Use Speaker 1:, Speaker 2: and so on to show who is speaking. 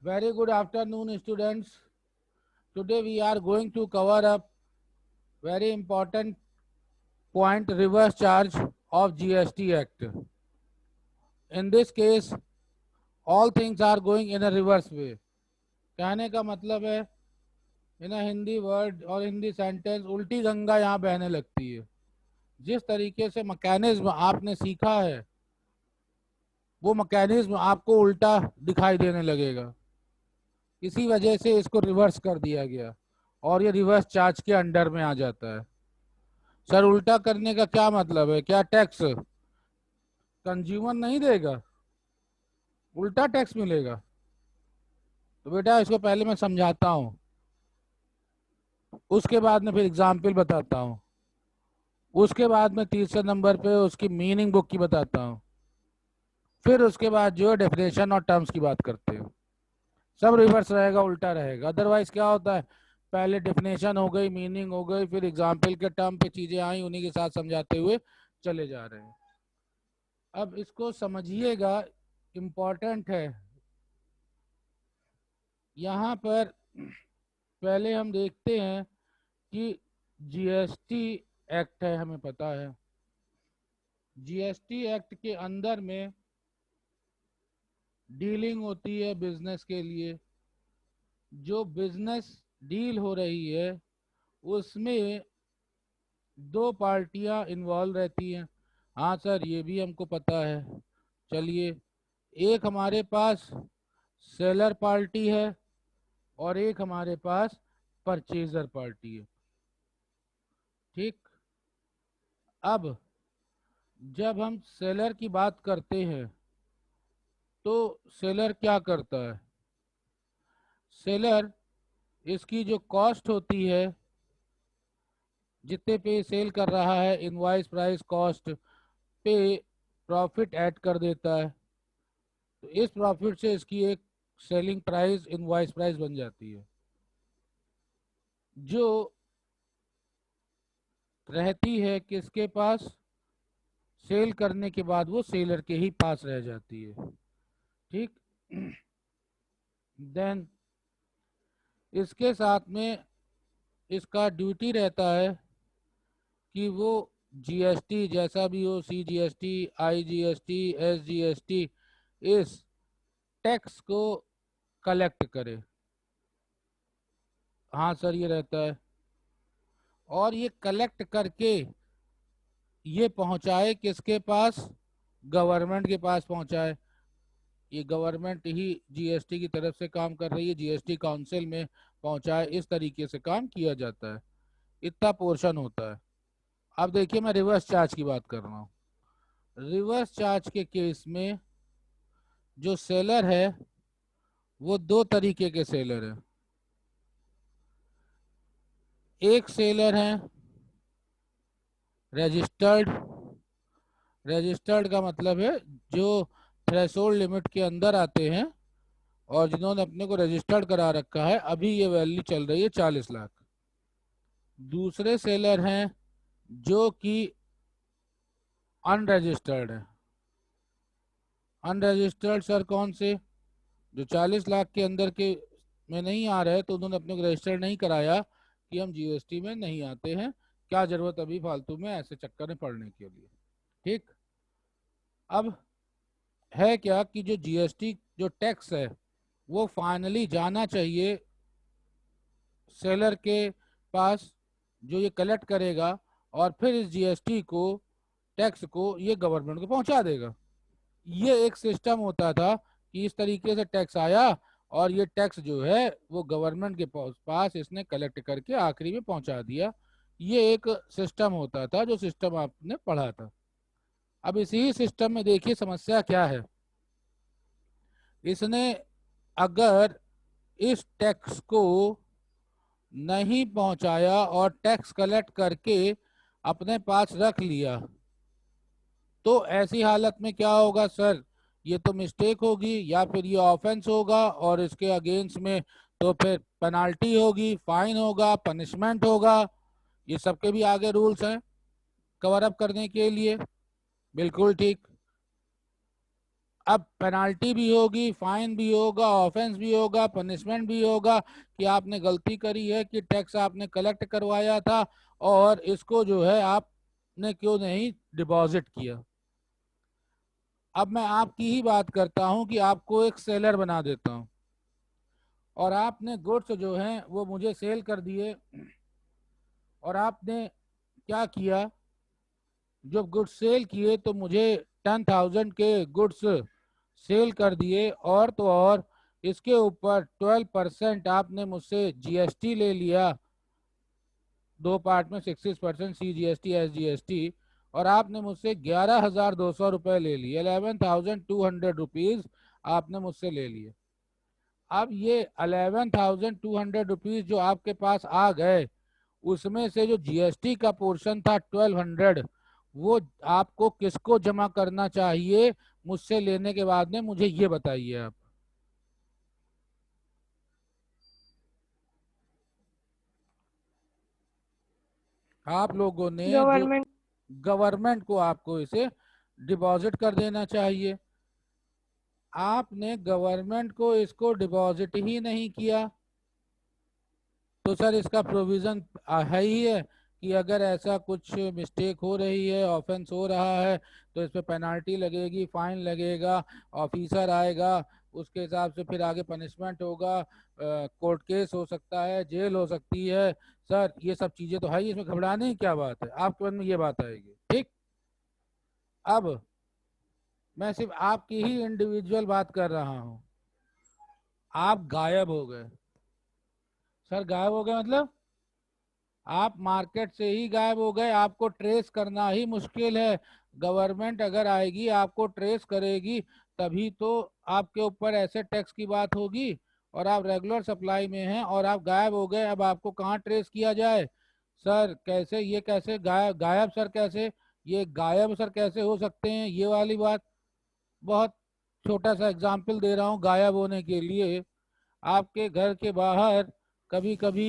Speaker 1: Very good afternoon, students. Today we are going to cover up very important point, reverse charge of GST Act. In this case, all things are going in a reverse way. कहने का मतलब है इन Hindi word और Hindi sentence उल्टी गंगा यहाँ बहने लगती है। जिस तरीके से मैकेनिज्म आपने सीखा है वो मैकेनिज्म आपको उल्टा दिखाई देने लगेगा। इसी वजह से इसको रिवर्स कर दिया गया और ये रिवर्स चार्ज के अंडर में आ जाता है। सर उल्टा करने का क्या मतलब है? क्या टैक्स कंज्यूमर नहीं देगा, उल्टा टैक्स मिलेगा? तो बेटा इसको पहले मैं समझाता हूँ, उसके बाद में फिर एग्जाम्पल बताता हूँ, उसके बाद में तीसरे नंबर पे उसकी मीनिंग बुक की बताता हूँ, फिर उसके बाद जो है डेफिनेशन और टर्म्स की बात करते हैं। सब रिवर्स रहेगा, उल्टा रहेगा। अदरवाइज क्या होता है, पहले डेफिनेशन हो गई, मीनिंग हो गई, फिर एग्जाम्पल के टर्म पे चीजें आई, उन्हीं के साथ समझाते हुए चले जा रहे हैं। अब इसको समझिएगा, इम्पोर्टेंट है। यहाँ पर पहले हम देखते हैं कि जीएसटी एक्ट है, हमें पता है जीएसटी एक्ट के अंदर में डीलिंग होती है बिजनेस के लिए। जो बिजनेस डील हो रही है उसमें दो पार्टियां इन्वॉल्व रहती हैं। हाँ सर ये भी हमको पता है। चलिए, एक हमारे पास सेलर पार्टी है और एक हमारे पास परचेजर पार्टी है। ठीक। अब जब हम सेलर की बात करते हैं तो सेलर क्या करता है? सेलर इसकी जो कॉस्ट होती है, जितने पे सेल कर रहा है, इनवॉइस प्राइस कॉस्ट पे प्रॉफिट ऐड कर देता है। तो इस प्रॉफिट से इसकी एक सेलिंग प्राइस, इनवॉइस प्राइस बन जाती है, जो रहती है किसके पास? सेल करने के बाद वो सेलर के ही पास रह जाती है। ठीक। देन इसके साथ में इसका ड्यूटी रहता है कि वो जीएसटी जैसा भी हो, सीजीएसटी, आईजीएसटी, एसजीएसटी, इस टैक्स को कलेक्ट करे। हाँ सर ये रहता है। और ये कलेक्ट करके ये पहुंचाए किसके पास? गवर्नमेंट के पास पहुंचाए। ये गवर्नमेंट ही जीएसटी की तरफ से काम कर रही है, जीएसटी काउंसिल में पहुंचाए, इस तरीके से काम किया जाता है। इतना पोर्शन होता है। अब देखिए मैं रिवर्स चार्ज की बात कर रहा हूँ। रिवर्स चार्ज के केस में जो सेलर है वो दो तरीके के सेलर है। एक सेलर है रजिस्टर्ड। रजिस्टर्ड का मतलब है जो थ्रेशोल्ड लिमिट के अंदर आते हैं और जिन्होंने अपने को रजिस्टर्ड करा रखा है, अभी ये वैल्यू चल रही है 40 लाख। दूसरे सेलर हैं जो कि अनरजिस्टर्ड है। अनरजिस्टर्ड सर कौन से? जो 40 लाख के अंदर के में नहीं आ रहे, तो उन्होंने अपने को रजिस्टर्ड नहीं कराया कि हम जीएसटी में नहीं आते हैं, क्या जरूरत अभी फालतू में ऐसे चक्कर में पड़ने के लिए। ठीक। अब है क्या कि जो जीएसटी जो टैक्स है वो फाइनली जाना चाहिए सेलर के पास, जो ये कलेक्ट करेगा और फिर इस जीएसटी को, टैक्स को ये गवर्नमेंट को पहुंचा देगा। ये एक सिस्टम होता था कि इस तरीके से टैक्स आया और ये टैक्स जो है वो गवर्नमेंट के पास इसने कलेक्ट करके आखिरी में पहुंचा दिया। ये एक सिस्टम होता था, जो सिस्टम आपने पढ़ा था। अब इसी सिस्टम में देखिए समस्या क्या है। इसने अगर इस टैक्स को नहीं पहुंचाया और टैक्स कलेक्ट करके अपने पास रख लिया, तो ऐसी हालत में क्या होगा सर? ये तो मिस्टेक होगी या फिर ये ऑफेंस होगा और इसके अगेंस्ट में तो फिर पेनाल्टी होगी, फाइन होगा, पनिशमेंट होगा। ये सबके भी आगे रूल्स हैं कवर अप करने के लिए। बिल्कुल ठीक। अब पेनाल्टी भी होगी, फाइन भी होगा, ऑफेंस भी होगा, पनिशमेंट भी होगा कि आपने गलती करी है, कि टैक्स आपने कलेक्ट करवाया था और इसको जो है आपने क्यों नहीं डिपॉजिट किया। अब मैं आपकी ही बात करता हूं कि आपको एक सेलर बना देता हूं और आपने गुड्स जो हैं वो मुझे सेल कर दिए, और आपने क्या किया, जब गुड्स सेल किए तो मुझे 10,000 के गुड्स सेल कर दिए, और तो और इसके ऊपर 12% आपने मुझसे जीएसटी ले लिया, दो पार्ट में 66% CGST SGST, और आपने मुझसे 11,200 रुपये ले लिए, 11,200 रुपीज आपने मुझसे ले लिए। अब ये 11,200 रुपीज जो आपके पास आ गए, उसमें से जो जीएसटी का पोर्शन था 1,200, वो आपको किसको जमा करना चाहिए मुझसे लेने के बाद में, मुझे ये बताइए आप लोगों ने जो
Speaker 2: गवर्नमेंट।
Speaker 1: गवर्नमेंट को आपको इसे डिपॉजिट कर देना चाहिए। आपने गवर्नमेंट को इसको डिपॉजिट ही नहीं किया, तो सर इसका प्रोविज़न है ही है कि अगर ऐसा कुछ मिस्टेक हो रही है, ऑफेंस हो रहा है, तो इस पर पेनाल्टी लगेगी, फाइन लगेगा, ऑफिसर आएगा, उसके हिसाब से फिर आगे पनिशमेंट होगा, कोर्ट केस हो सकता है, जेल हो सकती है। सर ये सब चीज़ें तो है ही, इसमें घबराने की क्या बात है, आपके मन में ये बात आएगी। ठीक, अब मैं सिर्फ आपकी ही इंडिविजुअल बात कर रहा हूँ। आप गायब हो गए, सर गायब हो गए मतलब आप मार्केट से ही गायब हो गए, आपको ट्रेस करना ही मुश्किल है। गवर्नमेंट अगर आएगी आपको ट्रेस करेगी, तभी तो आपके ऊपर ऐसे टैक्स की बात होगी, और आप रेगुलर सप्लाई में हैं और आप गायब हो गए, अब आपको कहाँ ट्रेस किया जाए। सर कैसे, ये कैसे गायब गायब सर कैसे, ये गायब सर कैसे हो सकते हैं, ये वाली बात। बहुत छोटा सा एग्जाम्पल दे रहा हूँ गायब होने के लिए। आपके घर के बाहर कभी कभी